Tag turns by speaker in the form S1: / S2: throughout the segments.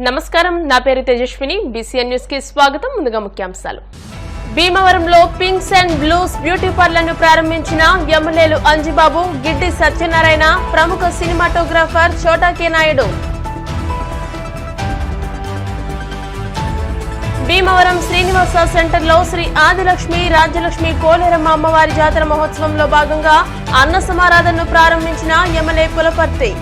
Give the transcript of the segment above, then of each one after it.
S1: నమస్కారం, నా పేరు తేజస్విని. బీసీఎన్ న్యూస్ కి స్వాగతం. ముందుగా ముఖ్యాంశాలు. భీమవరంలో పింక్స్ అండ్ బ్లూస్ బ్యూటీ పార్లర్ను ప్రారంభించిన ఎమ్మెల్యేలు అంజిబాబు, గిడ్డి సత్యనారాయణ, ప్రముఖ సినిమాటోగ్రాఫర్ చోటా కే నాయుడు. భీమవరం శ్రీనివాస సెంటర్లో శ్రీ ఆదిలక్ష్మి రాజ్యలక్ష్మి కోలేరమ్మ అమ్మవారి జాతర మహోత్సవంలో భాగంగా అన్న సమారాధనను ప్రారంభించిన ఎమ్మెల్యే పులపర్తి.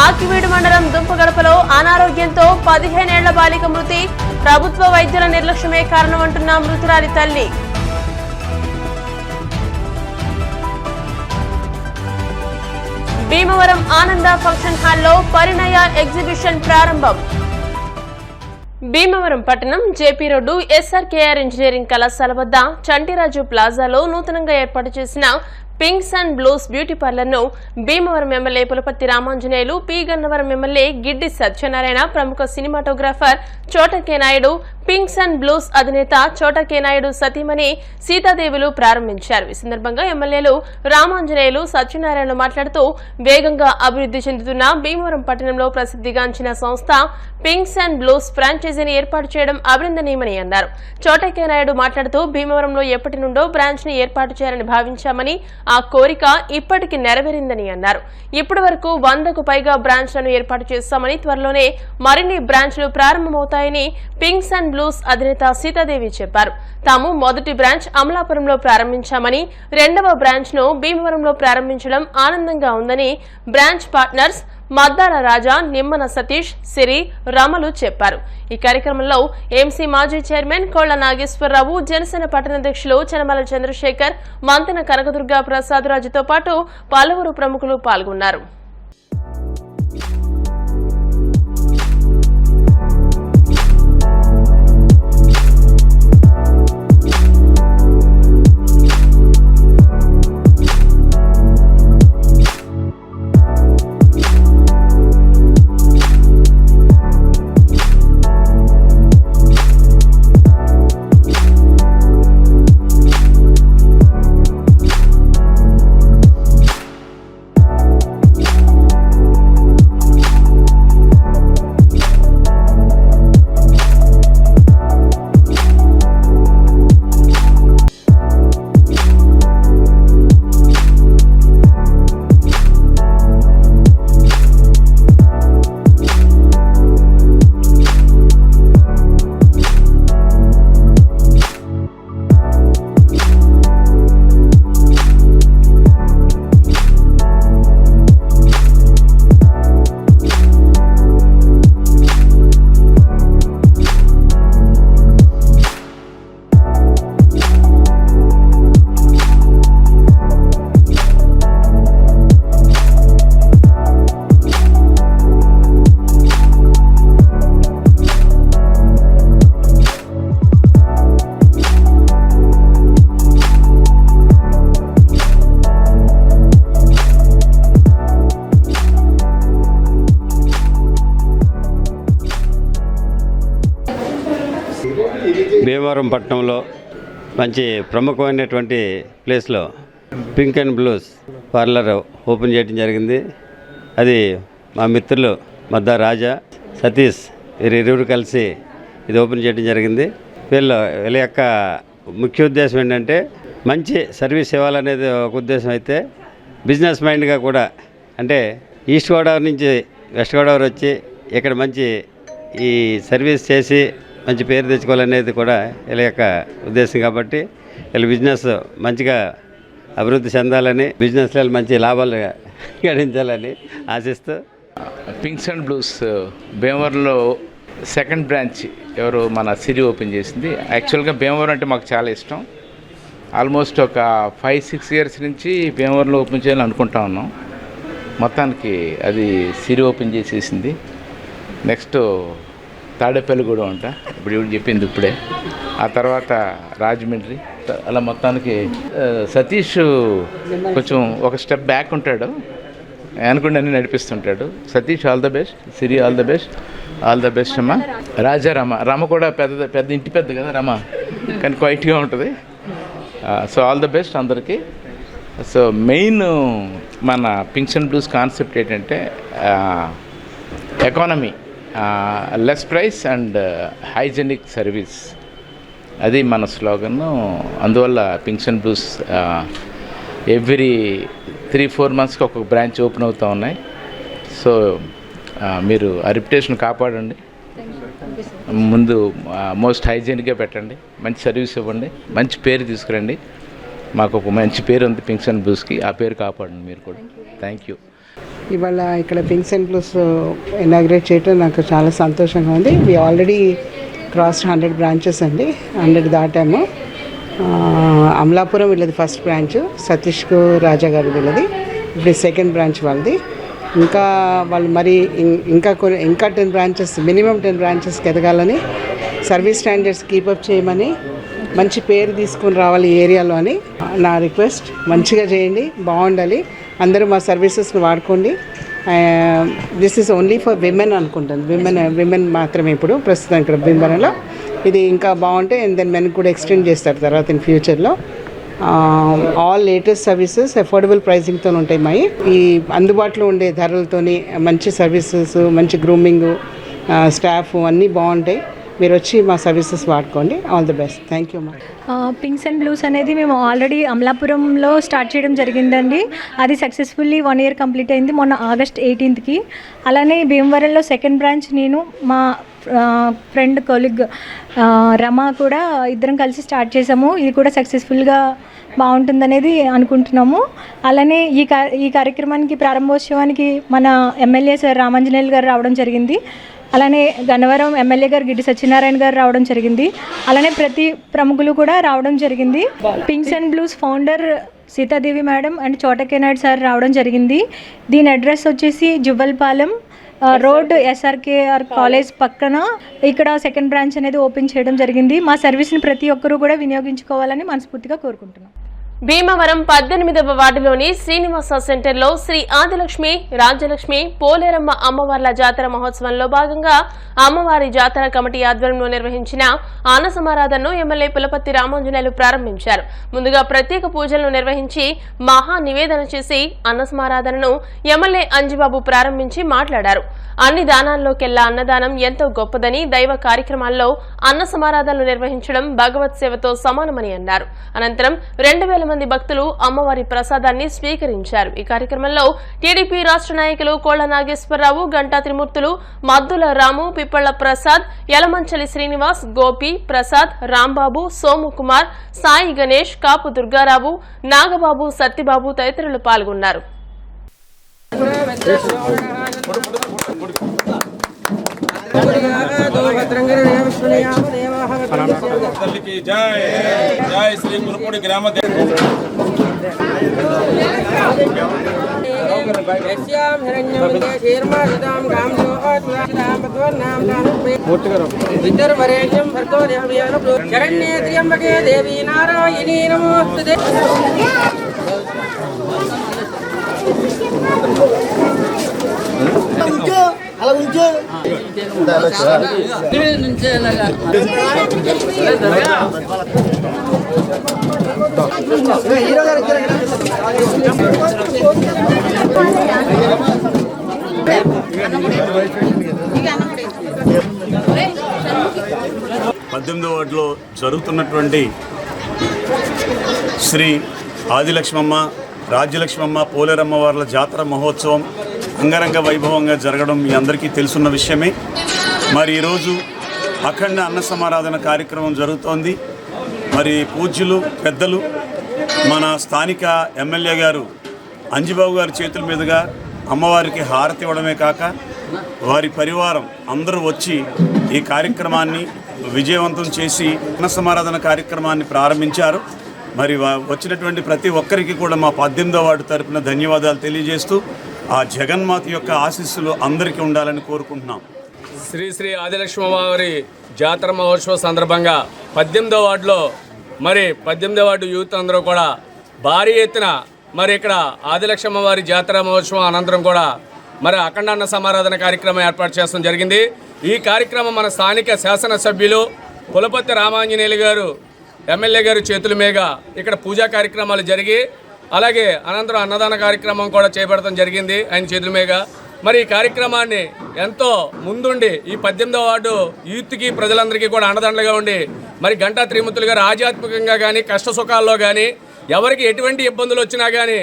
S1: ఆకివీడు మండలం దుంపగడపలో అనారోగ్యంతో 15 ఏళ్ల బాలిక మృతి. ప్రభుత్వ వైద్యుల నిర్లక్ష్యమే కారణమంటున్న మృతురాలి తల్లి. భీమవరం ఆనంద ఫంక్షన్ హాల్లో పరిణయ ఎగ్జిబిషన్ ప్రారంభం. భీమవరం పట్టణం జేపీ రోడ్డు ఎస్ఆర్కేఆర్ ఇంజనీరింగ్ కళాశాల వద్ద చంటిరాజు ప్లాజాలో నూతనంగా ఏర్పాటు చేసిన పింక్స్ అండ్ బ్లూస్ బ్యూటీ పార్లర్ను Bhimavaram MLA Pulaparthi Ramanjaneyulu, P Gannavaram MLA Giddi Satyanarayana, ప్రముఖ cinematographer Chota K Naidu, pinks and blues అధినేత చోటా కే నాయుడు సతీమణి సీతాదేవులు ప్రారంభించారు. ఈ సందర్భంగా ఎమ్మెల్యేలు రామాంజనేయులు, సత్యనారాయణ మాట్లాడుతూ వేగంగా అభివృద్ధి చెందుతున్న భీమవరం పట్టణంలో ప్రసిద్ధిగాంచిన సంస్థ పింక్స్ అండ్ బ్లూస్ ఫ్రాంచైజీని ఏర్పాటు చేయడం అభినందనీయమని అన్నారు. చోటా కే నాయుడు మాట్లాడుతూ భీమవరంలో ఎప్పటి నుండో బ్రాంచ్ ని ఏర్పాటు చేయాలని భావించామని, ఆ కోరిక ఇప్పటికి నెరవేరిందని అన్నారు. ఇప్పటి వరకు 100కు పైగా బ్రాంచ్లను ఏర్పాటు చేస్తామని, త్వరలోనే మరిన్ని బ్రాంచ్లు ప్రారంభమవుతాయని పింక్స్ అండ్ బ్లూస్ అధినేత సీతాదేవి చెప్పారు. తాము మొదటి బ్రాంచ్ అమలాపురంలో ప్రారంభించామని, 2వ బ్రాంచ్ ను భీమవరంలో ప్రారంభించడం ఆనందంగా ఉందని బ్రాంచ్ పార్ట్నర్స్ మద్దాల రాజా, నిమ్మన సతీష్, సిరి, రమలు చెప్పారు. ఈ కార్యక్రమంలో ఎంసీ మాజీ చైర్మన్ కోళ్ల నాగేశ్వరరావు, జనసేన పట్టణాధ్యక్షులు చనమల చంద్రశేఖర్, మంతెన కనకదుర్గ ప్రసాద్ రాజుతో పాటు పలువురు ప్రముఖులు పాల్గొన్నారు.
S2: భీమవరం పట్టణంలో మంచి ప్రముఖమైనటువంటి ప్లేస్లో pink and blues parlour open చేయడం జరిగింది. అది మా మిత్రులు మద్దా రాజా, సతీష్ వీరిరువురు కలిసి ఇది ఓపెన్ చేయడం జరిగింది. వీళ్ళ యొక్క ముఖ్య ఉద్దేశం ఏంటంటే మంచి సర్వీస్ ఇవ్వాలనేది ఒక ఉద్దేశం అయితే, బిజినెస్ మైండ్గా కూడా, అంటే ఈస్ట్ గోదావరి నుంచి వెస్ట్ గోదావరి వచ్చి ఇక్కడ మంచి ఈ సర్వీస్ చేసి మంచి పేరు తెచ్చుకోవాలనేది కూడా వీళ్ళ యొక్క ఉద్దేశం. కాబట్టి వీళ్ళ బిజినెస్ మంచిగా అభివృద్ధి చెందాలని, బిజినెస్లో మంచి లాభాలు గడించాలని ఆశిస్తూ
S3: పింక్స్ అండ్ బ్లూస్ భీమవరంలో సెకండ్ బ్రాంచ్ ఎవరు మన సిరి ఓపెన్ చేసింది. యాక్చువల్గా భీమవరం అంటే మాకు చాలా ఇష్టం. ఆల్మోస్ట్ ఒక 5-6 ఇయర్స్ నుంచి భీమవరంలో ఓపెన్ చేయాలని అనుకుంటా ఉన్నాం. మొత్తానికి అది సిరి ఓపెన్ చేసేసింది. నెక్స్ట్ తాడేపల్లిగూడెం అంట, ఇప్పుడు చెప్పింది ఇప్పుడే. ఆ తర్వాత రాజమండ్రి, అలా మొత్తానికి సతీష్ కొంచెం ఒక స్టెప్ బ్యాక్ ఉంటాడు, అనుకుంటే అన్నీ నడిపిస్తుంటాడు. Satish all the best, Siri all the best, all the best అమ్మ. రాజా రమ కూడా పెద్ద ఇంటి పెద్ద కదా రమ, కానీ క్వైట్గా ఉంటుంది. సో ఆల్ ద బెస్ట్ అందరికీ. సో మెయిన్ మన పింక్స్ అండ్ బ్లూస్ కాన్సెప్ట్ ఏంటంటే economy, less price and hygienic service, అది మన స్లోగన్. అందువల్ల పింక్స్ అండ్ బ్లూస్ ఎవ్రీ 3-4 మంత్స్కి ఒక్కొక్క బ్రాంచ్ ఓపెన్ అవుతూ ఉన్నాయి. సో మీరు ఆ రెప్యుటేషన్ కాపాడండి, ముందు మోస్ట్ హైజీనిక్గా పెట్టండి, మంచి సర్వీస్ ఇవ్వండి, మంచి పేరు తీసుకురండి. మాకు ఒక మంచి పేరు ఉంది పింక్స్ అండ్ బ్లూస్కి, ఆ పేరు కాపాడండి మీరు కూడా. Thank you.
S4: ఇవాళ ఇక్కడ పింక్స్ అండ్ బ్లూస్ ఇనాగ్రేట్ చేయడం నాకు చాలా సంతోషంగా ఉంది. వి ఆల్రెడీ క్రాస్ 100 బ్రాంచెస్ అండి, 100 దాటాము. అమలాపురం వీళ్ళది ఫస్ట్ బ్రాంచ్, సతీష్కు రాజా గారు వీళ్ళది ఇప్పుడు సెకండ్ బ్రాంచ్ వాళ్ళది. ఇంకా వాళ్ళు మరి ఇంకా 10 బ్రాంచెస్, మినిమం 10 బ్రాంచెస్కి ఎదగాలని, సర్వీస్ స్టాండర్డ్స్ కీపప్ చేయమని, మంచి పేరు తీసుకుని రావాలి ఈ ఏరియాలో అని నా రిక్వెస్ట్. మంచిగా చేయండి, బాగుండాలి, అందరూ మా సర్వీసెస్ని వాడుకోండి. This is only for women అనుకుంటాను, విమెన్ మాత్రమే ఇప్పుడు ప్రస్తుతం ఇక్కడ భీమవరంలో. ఇది ఇంకా బాగుంటే అండ్ దెన్ మెన్ కూడా ఎక్స్టెండ్ చేస్తారు తర్వాత ఇన్ ఫ్యూచర్లో. ఆల్ లేటెస్ట్ సర్వీసెస్ అఫోర్డబుల్ ప్రైసింగ్తో ఉంటాయి మావి. ఈ అందుబాటులో ఉండే ధరలతోని మంచి సర్వీసెస్, మంచి గ్రూమింగ్, స్టాఫ్ అన్నీ బాగుంటాయి. మీరు వచ్చి మా సర్వీసెస్ వాడుకోండి. All the best. Thank you మా.
S5: పింక్స్ అండ్ బ్లూస్ అనేది మేము ఆల్రెడీ అమలాపురంలో స్టార్ట్ చేయడం జరిగిందండి. అది సక్సెస్ఫుల్లీ 1 year కంప్లీట్ అయింది మొన్న August 18th. అలానే భీమవరంలో సెకండ్ బ్రాంచ్ నేను, మా ఫ్రెండ్ కొలీగ్ రమ కూడా ఇద్దరం కలిసి స్టార్ట్ చేసాము. ఇది కూడా సక్సెస్ఫుల్గా బాగుంటుందనేది అనుకుంటున్నాము. అలానే ఈ కార్యక్రమానికి ప్రారంభోత్సవానికి మన ఎమ్మెల్యే సార్ రామాంజనేయులు గారు రావడం జరిగింది. అలానే గన్నవరం ఎమ్మెల్యే గారు గిడ్డి సత్యనారాయణ గారు రావడం జరిగింది. అలానే ప్రతి ప్రముఖులు కూడా రావడం జరిగింది. Pinks and blues founder Sitadevi madam and చోటకే Naidu sir రావడం జరిగింది. దీని అడ్రస్ వచ్చేసి జువ్వల్పాలెం రోడ్, SRKR కాలేజ్ పక్కన ఇక్కడ సెకండ్ బ్రాంచ్ అనేది ఓపెన్ చేయడం జరిగింది. మా సర్వీస్ని ప్రతి ఒక్కరూ కూడా వినియోగించుకోవాలని మనస్ఫూర్తిగా కోరుకుంటున్నాం.
S1: భీమవరం 18వ వార్డులోని శ్రీనివాస సెంటర్లో శ్రీ ఆదిలక్ష్మి, రాజ్యలక్ష్మి, పోలేరమ్మ అమ్మవార్ల జాతర మహోత్సవంలో భాగంగా అమ్మవారి జాతర కమిటీ ఆధ్వర్యంలో నిర్వహించిన అన్న సమారాధనను ఎమ్మెల్యే పులపర్తి రామాంజనేయులు ప్రారంభించారు. ముందుగా ప్రత్యేక పూజలను నిర్వహించి మహా నివేదన చేసి అన్న సమారాధనను ఎమ్మెల్యే అంజిబాబు ప్రారంభించి మాట్లాడారు. అన్ని దానాల్లోకెల్లా అన్నదానం ఎంతో గొప్పదని, దైవ కార్యక్రమాల్లో అన్న సమారాధనలు నిర్వహించడం భగవత్ సేవతో సమానమని అన్నారు. అనంతరం 2000 మంది భక్తులు అమ్మవారి ప్రసాదాన్ని స్వీకరించారు. ఈ కార్యక్రమంలో టీడీపీ రాష్ట్ర నాయకులు కోళ్ల నాగేశ్వరరావు, గంటా త్రిమూర్తులు, మద్దుల రాము, పిప్పళ్ల ప్రసాద్, యలమంచలి శ్రీనివాస్, గోపి, ప్రసాద్, రాంబాబు, సోము కుమార్, సాయి గణేష్, కాపు దుర్గారావు, నాగబాబు, సత్యబాబు తదితరులు పాల్గొన్నారు.
S6: जय श्री गुरुपुरी ग्राम शरण्ये देवी नारायणी नमोस्तुते అలా ఉంచు హీరో గారు
S7: 18వ వార్డులో జరుగుతున్నటువంటి శ్రీ ఆదిలక్ష్మమ్మ, రాజ్యలక్ష్మమ్మ, పోలేరమ్మ వార్ల జాతర మహోత్సవం అంగరంగ వైభవంగా జరగడం మీ అందరికీ తెలుసున్న విషయమే. మరి ఈరోజు అఖండ అన్న సమారాధన కార్యక్రమం జరుగుతోంది. మరి పూజ్యులు పెద్దలు మన స్థానిక ఎమ్మెల్యే గారు అంజిబాబు గారి చేతుల మీదుగా అమ్మవారికి హారతి ఇవ్వడమే కాక వారి పరివారం అందరూ వచ్చి ఈ కార్యక్రమాన్ని విజయవంతం చేసి అన్న సమారాధన కార్యక్రమాన్ని ప్రారంభించారు. మరి వచ్చినటువంటి ప్రతి ఒక్కరికి కూడా మా 18వ వార్డు తరపున ధన్యవాదాలు తెలియజేస్తూ ఆ జగన్మాత యొక్క ఆశీస్సులు అందరికీ ఉండాలని కోరుకుంటున్నాం.
S8: శ్రీ శ్రీ ఆదిలక్ష్మి వారి జాతర మహోత్సవం సందర్భంగా 18వ వార్డులో మరి 18వ వార్డు యూత్ అందరూ కూడా భారీ ఎత్తున మరి ఇక్కడ ఆదిలక్ష్మి వారి జాతర మహోత్సవం అనంతరం కూడా మరి అఖండ అన్న సమారాధన కార్యక్రమం ఏర్పాటు చేయడం జరిగింది. ఈ కార్యక్రమం మన స్థానిక శాసనసభ్యులు పులపర్తి రామాంజనేయులు గారు ఎమ్మెల్యే గారు చేతుల మీదుగా ఇక్కడ పూజా కార్యక్రమాలు జరిగి అలాగే అనంతరం అన్నదాన కార్యక్రమం కూడా చేపడటం జరిగింది ఆయన చేతుల మీదుగా. మరి ఈ కార్యక్రమాన్ని ఎంతో ముందుండి ఈ 18వ వార్డు యూత్కి ప్రజలందరికీ కూడా అండదండలుగా ఉండి మరి గంటా త్రిమూర్తులు గారు ఆధ్యాత్మికంగా కానీ కష్ట సుఖాల్లో కానీ ఎవరికి ఎటువంటి ఇబ్బందులు వచ్చినా కానీ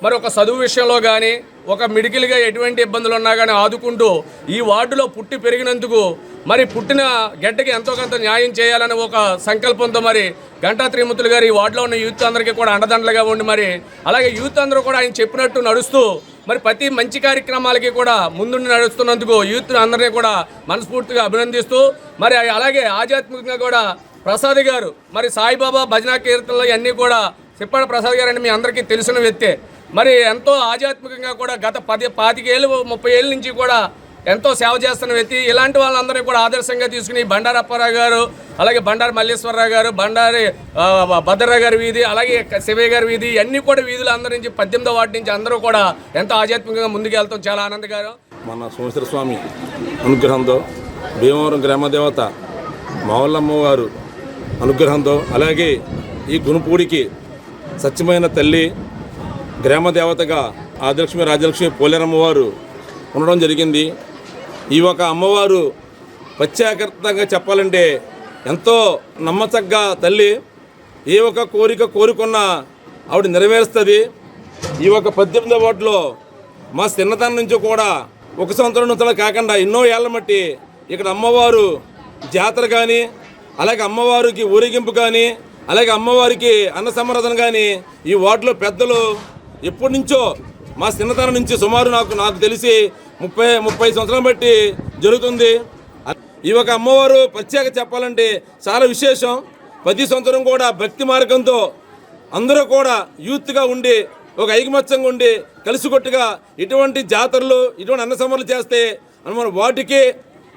S8: మరి ఒక చదువు విషయంలో కానీ ఒక మెడికల్గా ఎటువంటి ఇబ్బందులు ఉన్నా కానీ ఆదుకుంటూ ఈ వార్డులో పుట్టి పెరిగినందుకు మరి పుట్టిన గడ్డకి ఎంతో కొంత న్యాయం చేయాలని ఒక సంకల్పంతో మరి గంటా త్రిమూర్తులు గారు ఈ వార్డులో ఉన్న యూత్ అందరికీ కూడా అండదండలుగా ఉండి మరి అలాగే యూత్ అందరూ కూడా ఆయన చెప్పినట్టు నడుస్తూ మరి ప్రతి మంచి కార్యక్రమాలకి కూడా ముందుండి నడుస్తున్నందుకు యూత్ అందరినీ కూడా మనస్ఫూర్తిగా అభినందిస్తూ మరి అలాగే ఆధ్యాత్మికంగా కూడా ప్రసాద్ గారు మరి సాయిబాబా భజన కీర్తనలు ఇవన్నీ కూడా సిప్పాడ ప్రసాద్ గారు అంటే మీ అందరికీ తెలిసిన వ్యక్తే. మరి ఎంతో ఆధ్యాత్మికంగా కూడా గత 25 ఏళ్ళు 30 ఏళ్ళ నుంచి కూడా ఎంతో సేవ చేస్తున్న వ్యక్తి. ఇలాంటి వాళ్ళందరినీ కూడా ఆదర్శంగా తీసుకుని బండారు అప్పారావు గారు, అలాగే బండారు మల్లేశ్వరరావు గారు, బండారి భద్రరావు గారి వీధి, అలాగే శివయ్య గారి వీధి, అన్నీ కూడా వీధులు అందరి నుంచి 18వ వార్డు నుంచి అందరూ కూడా ఎంతో ఆధ్యాత్మికంగా ముందుకెళ్తాం. చాలా ఆనందకరం.
S6: మన సోమేశ్వర స్వామి అనుగ్రహంతో భీమవరం గ్రామదేవత మావుళ్ళమ్మవారు అనుగ్రహంతో అలాగే ఈ గునుపూడికి సత్యమైన తల్లి గ్రామదేవతగా ఆదిలక్ష్మి రాజలక్ష్మి పోలేరమ్మవారు ఉండడం జరిగింది. ఈ ఒక అమ్మవారు ప్రత్యేకంగా చెప్పాలంటే ఎంతో నమ్మచగ్గా తల్లి. ఏ ఒక కోరిక కోరుకున్నా ఆవిడ నెరవేరుస్తుంది. ఈ ఒక 18వ వార్డులో మా చిన్నతనం నుంచి కూడా 1 సంవత్సరం కాకుండా ఎన్నో ఏళ్ల మట్టి ఇక్కడ అమ్మవారు జాతర కానీ అలాగే అమ్మవారికి ఊరేగింపు కానీ అలాగే అమ్మవారికి అన్న సంరాధన కానీ ఈ వార్డులో పెద్దలు ఎప్పటి నుంచో మా చిన్నతనం నుంచి సుమారు నాకు తెలిసి 30 సంవత్సరాలు బట్టి జరుగుతుంది. ఈ ఒక అమ్మవారు ప్రత్యేక చెప్పాలంటే చాలా విశేషం. ప్రతి సంవత్సరం కూడా భక్తి మార్గంతో అందరూ కూడా యూత్గా ఉండి ఒక ఐకమత్యంగా ఉండి కలిసికొట్టుగా ఇటువంటి జాతరలు ఇటువంటి అన్న సమరాలు చేస్తే మన వాటికి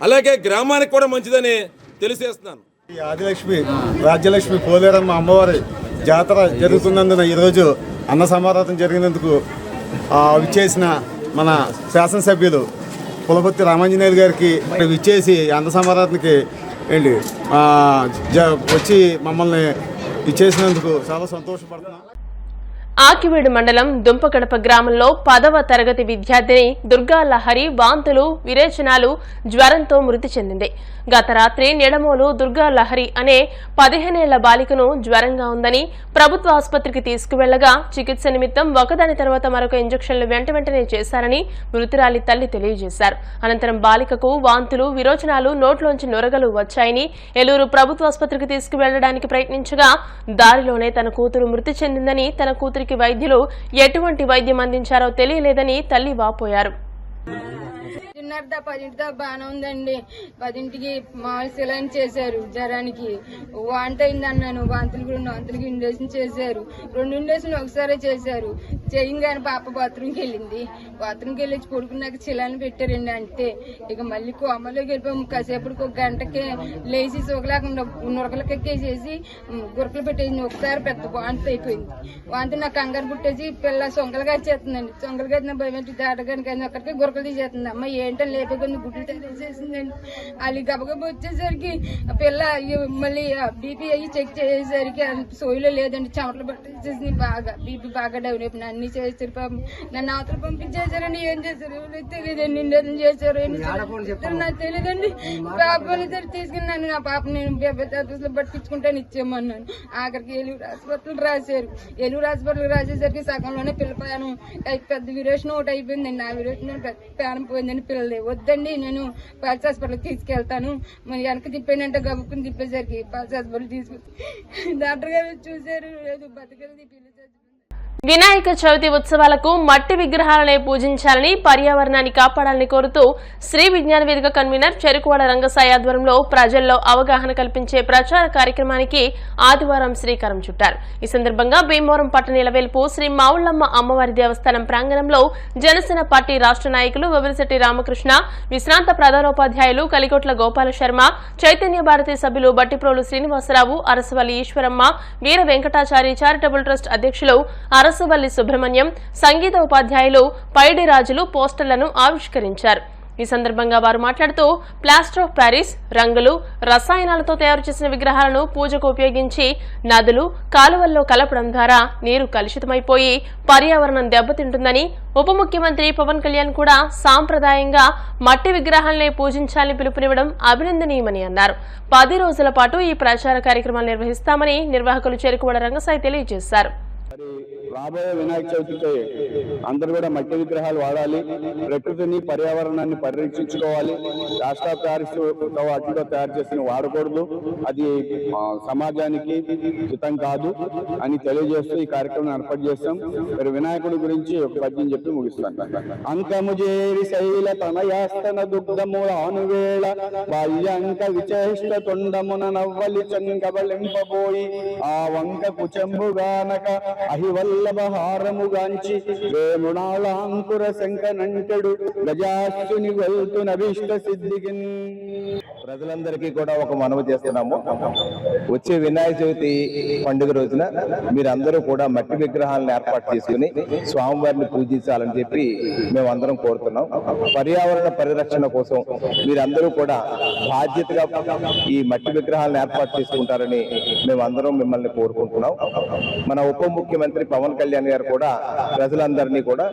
S6: అలాగే గ్రామానికి కూడా మంచిదని తెలియజేస్తున్నాను.
S9: ఈ ఆదిలక్ష్మి రాజ్యలక్ష్మి పోలేరమ్మ అమ్మవారి జాతర జరుగుతున్నందున ఈరోజు అన్న సమారాధన జరిగినందుకు విచ్చేసిన మన శాసనసభ్యులు పులపర్తి రామాంజనేయులు గారికి విచ్చేసి అన్న సమారాధనకి ఏంటి వచ్చి మమ్మల్ని ఇచ్చేసినందుకు చాలా సంతోషపడుతున్నాం.
S1: ఆకివీడు మండలం దుంపగడప గ్రామంలో 10వ తరగతి విద్యార్థిని దుర్గా లహరి వాంతులు విరేచనాలు జ్వరంతో మృతి చెందింది. గత రాత్రి నిడమోలు దుర్గా లహరి అనే 15 ఏళ్ల బాలికను జ్వరంగా ఉందని ప్రభుత్వ ఆసుపత్రికి తీసుకువెళ్లగా చికిత్స నిమిత్తం ఒకదాని తర్వాత మరొక ఇంజెక్షన్లు వెంటనే చేశారని మృతురాలి తల్లి తెలియజేశారు. అనంతరం బాలికకు వాంతులు విరోచనాలు నోట్లోంచి నొరగలు వచ్చాయని ఏలూరు ప్రభుత్వ ఆసుపత్రికి తీసుకువెళ్లడానికి ప్రయత్నించగా దారిలోనే తన కూతురు మృతి చెందిందని తన కూతురికి వైద్యులు ఎటువంటి వైద్యం అందించారో తెలియలేదని తల్లి వాపోయారు.
S10: చిన్నర్ద 10ంటితో బాగానే ఉందండి. 10ంటికి మామూలు సిలైన్ చేశారు. జ్వరానికి వాంత అయింది అన్నాను. వాంతులకి ఇంజక్షన్ చేశారు. 2 ఇంజక్షన్ ఒకసారి చేశారు. చేయగానే పాప బాత్రూమ్కి వెళ్ళింది. బాత్రూమ్కి వెళ్ళి పడుకున్నాక సిలైన్ పెట్టారండి. అంతే ఇక మళ్ళీ కోమలోకి వెళ్ళిపోయాము. కాసేపటికి 1 గంటకి లేచి సోకలేకుండా నురకలకెక్కేసేసి గురకలు పెట్టేసింది. ఒకసారి పెద్ద వాంతి అయిపోయింది. వాంతి నాకు కంగారు పుట్టేసి పిల్ల సొంగలుగా చేస్తుందండి. సొంగలుగా అయితే భయపెట్టి దాటగానికి అక్కడికి గురకలు తీసేస్తుంది. అమ్మ ఏంటో లేపకుండా గుడ్లు తెరేసేసిందండి. వాళ్ళు గబగబ వచ్చేసరికి ఆ పిల్ల మళ్ళీ బీపీ అయ్యి చెక్ చేసేసరికి సోయిలో లేదండి. చెమటలు పట్టేసేసి బాగా బీపీ బాగా డౌన్ అయిపోయింది. అన్ని చేశారు. పాపం నన్ను అవతల పంపించేశారని ఏం చేశారు తెలియదండి. నిందన చేశారు నాకు తెలియదండి. పాపని తీసుకుని నన్ను నా పాప నేను ఆఫీస్లో పట్టించుకుంటాను ఇచ్చేయమన్నాను. ఆఖరికి ఏలూరు హాస్పిటల్ రాశారు. ఏలూరు హాస్పిటల్ రాసేసరికి సగంలోనే పిల్ల ప్రాణం పెద్ద విరేషన్ ఒకటి అయిపోయిందండి. ఆ విరేషన్ ప్రాణం పోయిందని పిల్లలే వద్దండి నేను పల్స్ హాస్పిటల్కి తీసుకెళ్తాను. మరి వెనక తిప్పానంటే గబుక్కుని తిప్పేసరికి పల్స్ హాస్పిటల్ తీసుకొచ్చి డాక్టర్ గారు చూశారు. లేదు బతకది పిల్ల.
S1: వినాయక చవితి ఉత్సవాలకు మట్టి విగ్రహాలనే పూజించాలని పర్యావరణాన్ని కాపాడాలని కోరుతూ శ్రీ విజ్ఞాన వేదిక కన్వీనర్ చెరుకువాడ రంగసాయి ఆధ్వర్యంలో ప్రజల్లో అవగాహన కల్పించే ప్రచార కార్యక్రమానికి ఆదివారం శ్రీకారం చుట్టారు. ఈ సందర్భంగా భీమవరం పట్టణ నిలవేల్పు శ్రీ మావుళ్ళమ్మ అమ్మవారి దేవస్థానం ప్రాంగణంలో జనసేన పార్టీ రాష్ట్ర నాయకులు వవిలిశెట్టి రామకృష్ణ, విశ్రాంత ప్రధానోపాధ్యాయులు కలిగొట్ల గోపాల శర్మ, చైతన్య భారతి సభ్యులు బట్టిప్రోలు శ్రీనివాసరావు, అరసవల్లి ఈశ్వరమ్మ, వీర వెంకటాచారి చారిటబుల్ ట్రస్ట్ అధ్యక్షులు అరసవల్లి సుబ్రహ్మణ్యం, సంగీత ఉపాధ్యాయులు పైడి రాజులు పోస్టర్లను ఆవిష్కరించారు. ఈ సందర్భంగా వారు మాట్లాడుతూ ప్లాస్టర్ ఆఫ్ ప్యారిస్, రంగులు, రసాయనాలతో తయారు చేసిన విగ్రహాలను పూజకు ఉపయోగించి నదులు, కాలువల్లో కలపడం ద్వారా నీరు కలుషితమైపోయి పర్యావరణం దెబ్బతింటుందని ఉప ముఖ్యమంత్రి పవన్ కళ్యాణ్ కూడా సాంప్రదాయంగా మట్టి విగ్రహాలనే పూజించాలని పిలుపునివ్వడం అభినందనీయమని అన్నారు. 10 రోజుల పాటు ఈ ప్రచార కార్యక్రమాలు నిర్వహిస్తామని నిర్వాహకులు చెరుకువాడ రంగసాయి తెలియజేశారు.
S11: రాబోయే వినాయక చవితికి అందరూ కూడా మట్టి విగ్రహాలు వాడాలి, ప్రకృతిని పర్యావరణాన్ని పరిరక్షించుకోవాలి. రాష్ట్ర ప్యారిస్ వాటితో తయారు చేసిన వాడకూడదు, అది సమాజానికి హితం కాదు అని తెలియజేస్తూ ఈ కార్యక్రమం ఏర్పాటు చేస్తాం. మరి వినాయకుడి గురించి ఒక పద్యం చెప్పి ముగిస్తాను. అంకము చేరి శైల తనయాస్తన దుగ్ధములానువేళ బాల్యంక విచేష్ట తొండమున నవ్వలి చంకబలింపబోయి ఆ వంక కుచంబుగానక అహివల్లభహారముగాంచి వేముణాళాంకుర శంకనంటెడు గజాస్తుని వెళ్తునభీష్ట సిద్ధికిన్. ప్రజలందరికీ కూడా ఒక మనవి చేస్తున్నాము. వచ్చే వినాయక చవితి పండుగ రోజున మీరందరూ కూడా మట్టి విగ్రహాలను ఏర్పాటు చేసుకుని స్వామివారిని పూజించాలని చెప్పి మేమందరం కోరుతున్నాం. పర్యావరణ పరిరక్షణ కోసం మీరందరూ కూడా బాధ్యతగా ఈ మట్టి విగ్రహాలను ఏర్పాటు చేసుకుంటారని మేమందరం మిమ్మల్ని కోరుకుంటున్నాం. మన ఉప ముఖ్యమంత్రి పవన్ కళ్యాణ్ గారు కూడా ప్రజలందరినీ కూడా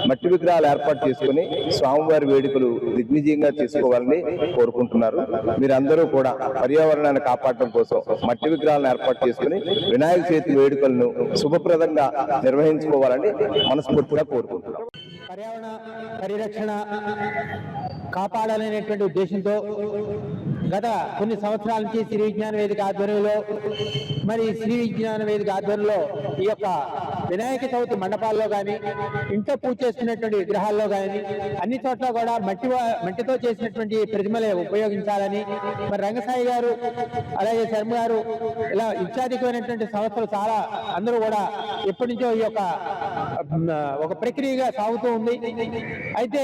S11: మట్టి విగ్రహాలు ఏర్పాటు చేసుకుని స్వామివారి వేడుకలు దిగ్విజయంగా చేసుకోవాలని కోరుకుంటున్నారు. మీరందరూ కూడా పర్యావరణాన్ని కాపాడటం కోసం మట్టి విగ్రహాలను ఏర్పాటు చేసుకుని వినాయక చవితి వేడుకలను శుభప్రదంగా నిర్వహించుకోవాలని మనస్ఫూర్తిగా కోరుకుంటున్నాం.
S12: పర్యావరణ పరిరక్షణ కాపాడాలనేటువంటి ఉద్దేశంతో గత కొన్ని సంవత్సరాల నుంచి శ్రీ విజ్ఞాన వేదిక ఆధ్వర్యంలో ఈ యొక్క వినాయక చవితి మండపాల్లో కానీ ఇంట్లో పూజ చేసుకునేటువంటి విగ్రహాల్లో కానీ అన్ని చోట్ల కూడా మట్టితో చేసినటువంటి ప్రతిమలే ఉపయోగించాలని మరి రంగసాయి గారు అలాగే శర్మ గారు ఇలా ఇత్యాధికమైనటువంటి సంస్థలు చాలా అందరూ కూడా ఎప్పటి నుంచో ఈ యొక్క ఒక ప్రక్రియగా సాగుతూ ఉంది. అయితే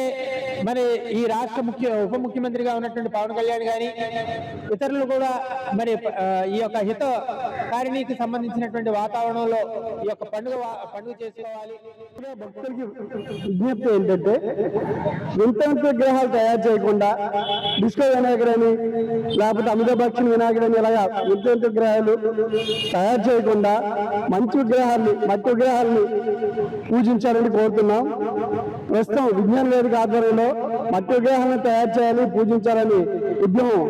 S12: మరి ఈ రాష్ట్ర ఉప ముఖ్యమంత్రిగా ఉన్నటువంటి పవన్ కళ్యాణ్ గాని ఇతరులు కూడా మరి ఈ యొక్క హితకారిణికి సంబంధించినటువంటి వాతావరణంలో ఈ యొక్క పండుగ చేసుకోవాలి.
S11: భక్తులకి విజ్ఞప్తి ఏంటంటే వింత విగ్రహాలు తయారు చేయకుండా డిస్కో వినాయకుడని లేకపోతే అమితాభక్షణ వినాయకుడని ఇలాగా వింత విగ్రహాలు తయారు చేయకుండా మట్టి విగ్రహాలని పూజించాలని కోరుతున్నాం. ప్రస్తుతం విజ్ఞాన వేదిక ఆధ్వర్యంలో మట్టి విగ్రహాలను తయారు చేయాలి, పూజించాలని ఉద్యమం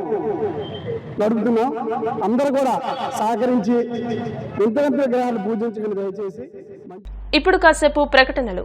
S11: నడుపుతున్నాం. అందరూ కూడా సహకరించి వింత విగ్రహాలు పూజించగలి దయచేసి.
S1: ఇప్పుడు కాసేపు ప్రకటనలు.